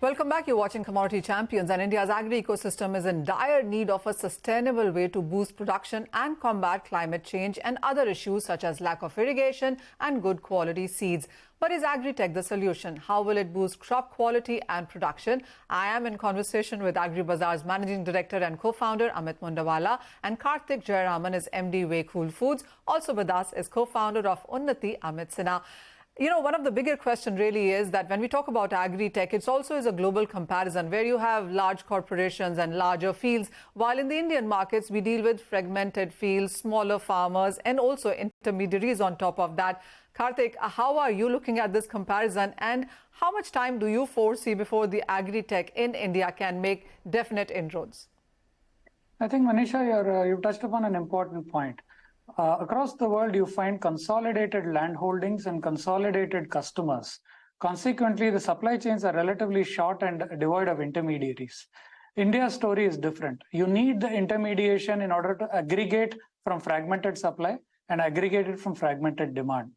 Welcome back. You're watching Commodity Champions, and India's agri ecosystem is in dire need of a sustainable way to boost production and combat climate change and other issues such as lack of irrigation and good quality seeds. But is agri-tech the solution? How will it boost crop quality and production? I am in conversation with AgriBazaar's Managing Director and co-founder Amit Mundawala, and Karthik Jayaraman is MD Wakeful Foods. Also with us is co-founder of Unnati, Amit Sinha. You know, one of the bigger questions really is that when we talk about agri-tech, it also is a global comparison where you have large corporations and larger fields, while in the Indian markets, we deal with fragmented fields, smaller farmers, and also intermediaries on top of that. Karthik, how are you looking at this comparison, and how much time do you foresee before the agri-tech in India can make definite inroads? I think, Manisha, you've touched upon an important point. Across the world, you find consolidated land holdings and consolidated customers. Consequently, the supply chains are relatively short and devoid of intermediaries. India's story is different. You need the intermediation in order to aggregate from fragmented supply and aggregate it from fragmented demand.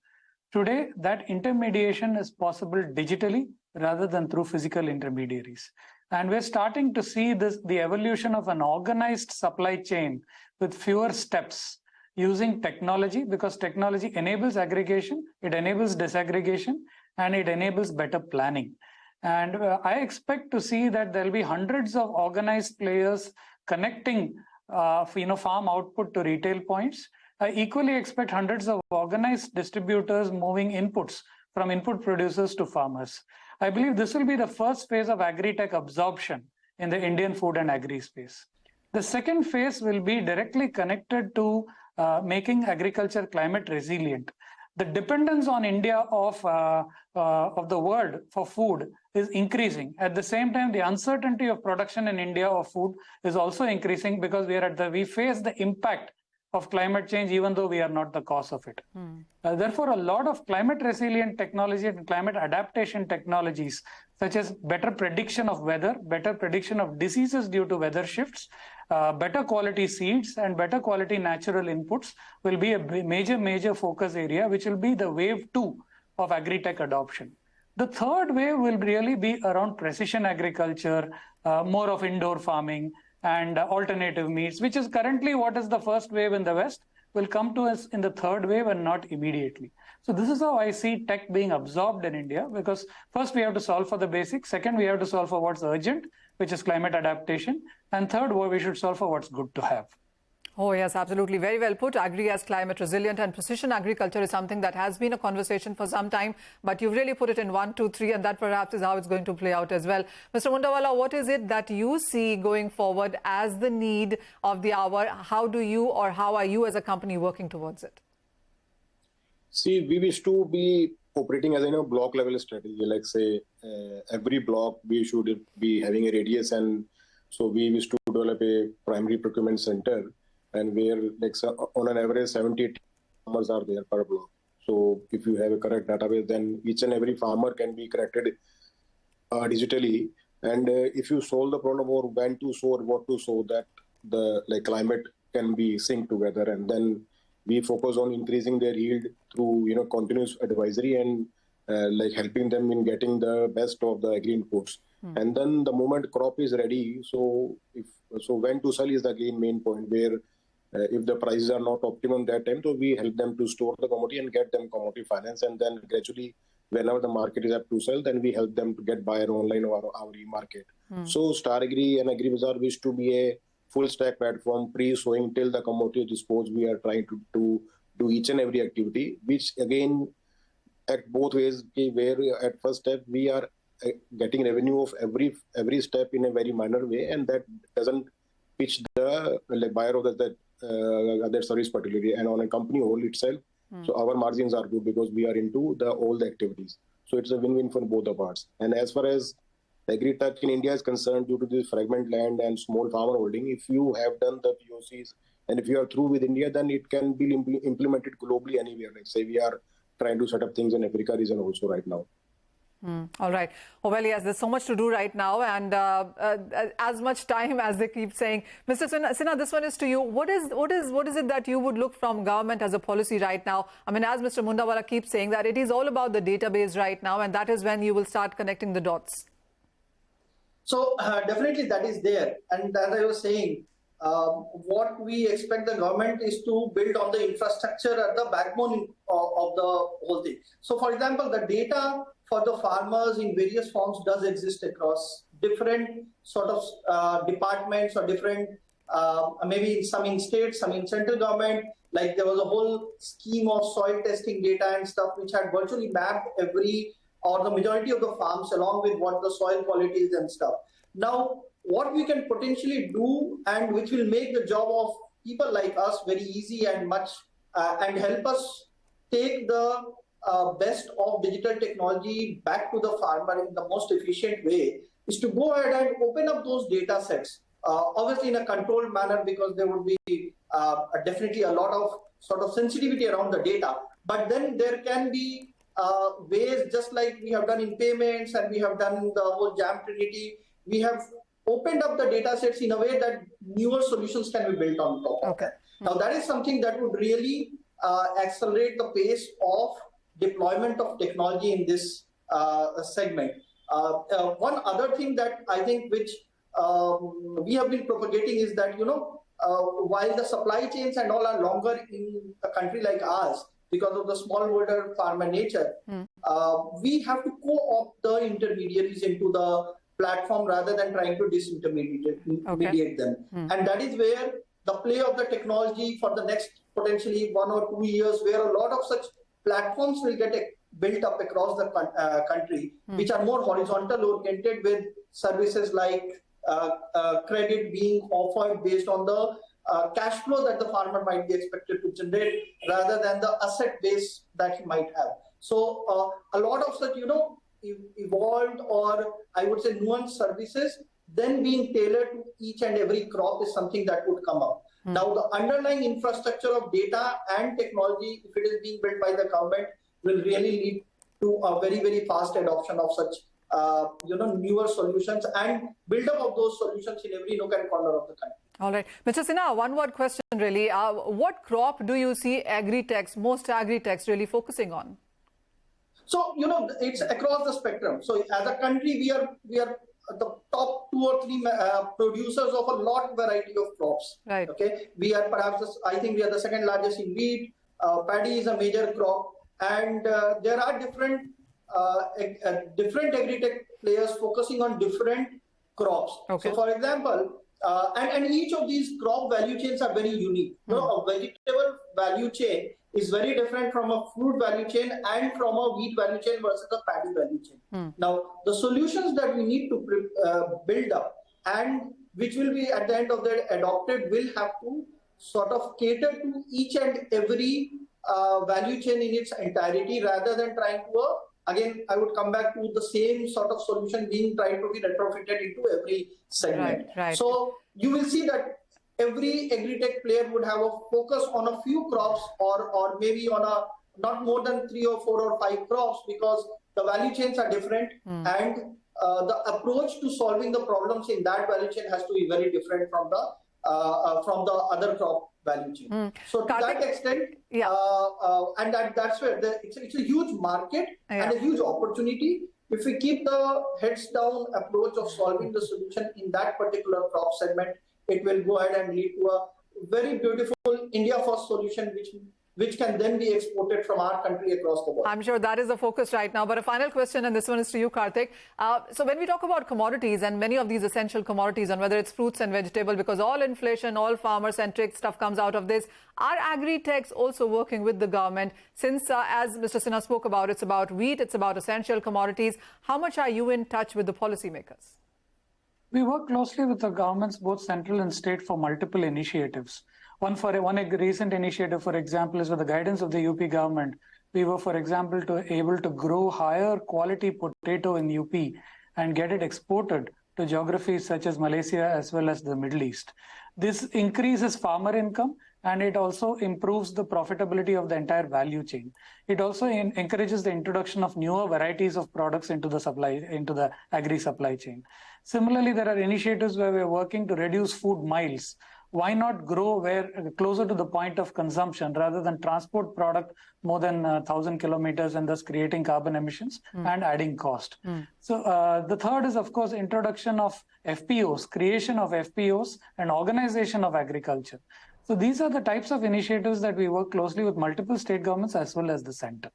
Today, that intermediation is possible digitally rather than through physical intermediaries. And we're starting to see the evolution of an organized supply chain with fewer steps, using technology, because technology enables aggregation, it enables disaggregation, and it enables better planning. And I expect to see that there'll be hundreds of organized players connecting farm output to retail points. I equally expect hundreds of organized distributors moving inputs from input producers to farmers. I believe this will be the first phase of agri-tech absorption in the Indian food and agri space. The second phase will be directly connected to making agriculture climate resilient. The dependence on India of the world for food is increasing. At the same time, the uncertainty of production in India of food is also increasing because we face the impact of climate change, even though we are not the cause of it. Therefore, a lot of climate resilient technology and climate adaptation technologies, such as better prediction of weather, better prediction of diseases due to weather shifts, better quality seeds, and better quality natural inputs will be a major focus area, which will be the wave 2 of agri-tech adoption. The third wave will really be around precision agriculture, more of indoor farming, and alternative meats, which is currently what is the first wave in the West, will come to us in the third wave and not immediately. So this is how I see tech being absorbed in India, because first we have to solve for the basics. Second, we have to solve for what's urgent, which is climate adaptation. And third, we should solve for what's good to have. Oh, yes, absolutely. Very well put. Agri as climate resilient and precision agriculture is something that has been a conversation for some time, but you've really put it in 1, 2, 3, and that perhaps is how it's going to play out as well. Mr. Mundawala, what is it that you see going forward as the need of the hour? How are you as a company working towards it? See, we wish to be operating as a block level strategy, like say every block we should be having a radius, and so we wish to develop a primary procurement center, and where on an average 70 farmers are there per block. So if you have a correct database, then each and every farmer can be connected digitally. And if you solve the problem of when to sow or what to sow, that the climate can be synced together, and then we focus on increasing their yield through continuous advisory and helping them in getting the best of the agri inputs. And then the moment crop is ready, so when to sell is the again main point, where if the prices are not optimum that time, so we help them to store the commodity and get them commodity finance, and then gradually whenever the market is up to sell, then we help them to get buyer online or our e-market. So Star Agri and AgriBazaar wish to be a full stack platform, pre-sowing till the commodity disposed. We are trying to do each and every activity, which again at both ways, where at first step we are getting revenue of every step in a very minor way, and that doesn't pitch the buyer of that service particularly, and on a company whole itself. So our margins are good because we are into all the activities. So it's a win-win for both the parts. And as far as agri-tech in India is concerned, due to this fragment land and small farmer holding, if you have done the POCs and if you are through with India, then it can be implemented globally anywhere. Like say we are trying to set up things in Africa region also right now. All right. Well, yes, there's so much to do right now, and as much time as they keep saying. Mr. Sinha, this one is to you. What is it that you would look from government as a policy right now? I mean, as Mr. Mundawala keeps saying, that it is all about the database right now, and that is when you will start connecting the dots. So definitely that is there. And as I was saying, what we expect the government is to build on the infrastructure at the backbone of the whole thing. So for example, the data for the farmers in various forms does exist across different sort of departments or different, maybe some in states, some in central government. Like there was a whole scheme of soil testing data and stuff which had virtually mapped every or the majority of the farms along with what the soil quality is and stuff. Now, what we can potentially do and which will make the job of people like us very easy and much and help us take the best of digital technology back to the farmer in the most efficient way is to go ahead and open up those data sets, obviously in a controlled manner because there would be definitely a lot of sort of sensitivity around the data. But then there can be ways, just like we have done in payments and we have done the whole Jam Trinity, we have opened up the data sets in a way that newer solutions can be built on top of that. Now that is something that would really accelerate the pace of deployment of technology in this segment. One other thing that I think which we have been propagating is that, you know, while the supply chains and all are longer in a country like ours, because of the smallholder farmer nature, we have to co-opt the intermediaries into the platform rather than trying to disintermediate them. And that is where the play of the technology for the next potentially 1 or 2 years, where a lot of such platforms will get built up across the country, which are more horizontal oriented with services like credit being offered based on the cash flow that the farmer might be expected to generate rather than the asset base that he might have. So a lot of such, you know, evolved or I would say nuanced services then being tailored to each and every crop is something that would come up. Now the underlying infrastructure of data and technology, if it is being built by the government, will really lead to a very, very fast adoption of such you know, newer solutions and build up of those solutions in every nook and corner of the country. All right. Mr. Sinha, one word question really. What crop do you see most agri-techs really focusing on? So, you know, it's across the spectrum. So as a country, we are the top 2 or 3 producers of a lot variety of crops. Right. Okay. We are perhaps, I think we are the second largest in wheat. Paddy is a major crop. And there are different agri-tech players focusing on different crops. Okay. So for example, and each of these crop value chains are very unique. You know, a vegetable value chain is very different from a fruit value chain and from a wheat value chain versus a paddy value chain. Now, the solutions that we need to build up and which will be at the end of the adopted will have to sort of cater to each and every value chain in its entirety rather than trying to, again, I would come back to the same sort of solution being tried to be retrofitted into every segment. Right. So you will see that every agri-tech player would have a focus on a few crops or maybe on a not more than 3 or 4 or 5 crops because the value chains are different and the approach to solving the problems in that value chain has to be very different from the other crop value chain. So to that extent, and that's where it's a huge market and a huge opportunity. If we keep the heads down approach of solving the solution in that particular crop segment, it will go ahead and lead to a very beautiful India first solution which can then be exported from our country across the world. I'm sure that is the focus right now. But a final question, and this one is to you, Karthik. So when we talk about commodities and many of these essential commodities, and whether it's fruits and vegetable, because all inflation, all farmer-centric stuff comes out of this, are agri-techs also working with the government? Since, as Mr. Sinha spoke about, it's about wheat, it's about essential commodities. How much are you in touch with the policymakers? We work closely with the governments, both central and state, for multiple initiatives. One recent initiative, for example, is with the guidance of the UP government. We were, for example, able to grow higher quality potato in UP and get it exported to geographies such as Malaysia as well as the Middle East. This increases farmer income and it also improves the profitability of the entire value chain. It also encourages the introduction of newer varieties of products into the agri supply chain. Similarly, there are initiatives where we are working to reduce food miles. why not grow where closer to the point of consumption rather than transport product more than 1,000 kilometers and thus creating carbon emissions and adding cost. So the third is, of course, introduction of FPOs, creation of FPOs and organization of agriculture. So these are the types of initiatives that we work closely with multiple state governments as well as the center.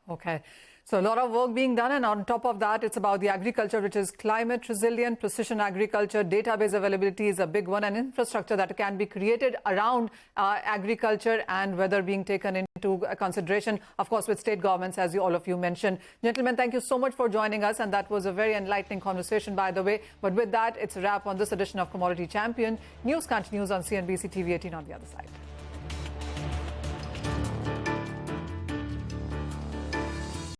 Okay. So a lot of work being done, and on top of that, it's about the agriculture, which is climate resilient, precision agriculture, database availability is a big one, and infrastructure that can be created around agriculture and weather being taken into consideration, of course, with state governments, as all of you mentioned. Gentlemen, thank you so much for joining us, and that was a very enlightening conversation, by the way. But with that, it's a wrap on this edition of Commodity Champion. News continues on CNBC TV 18 on the other side.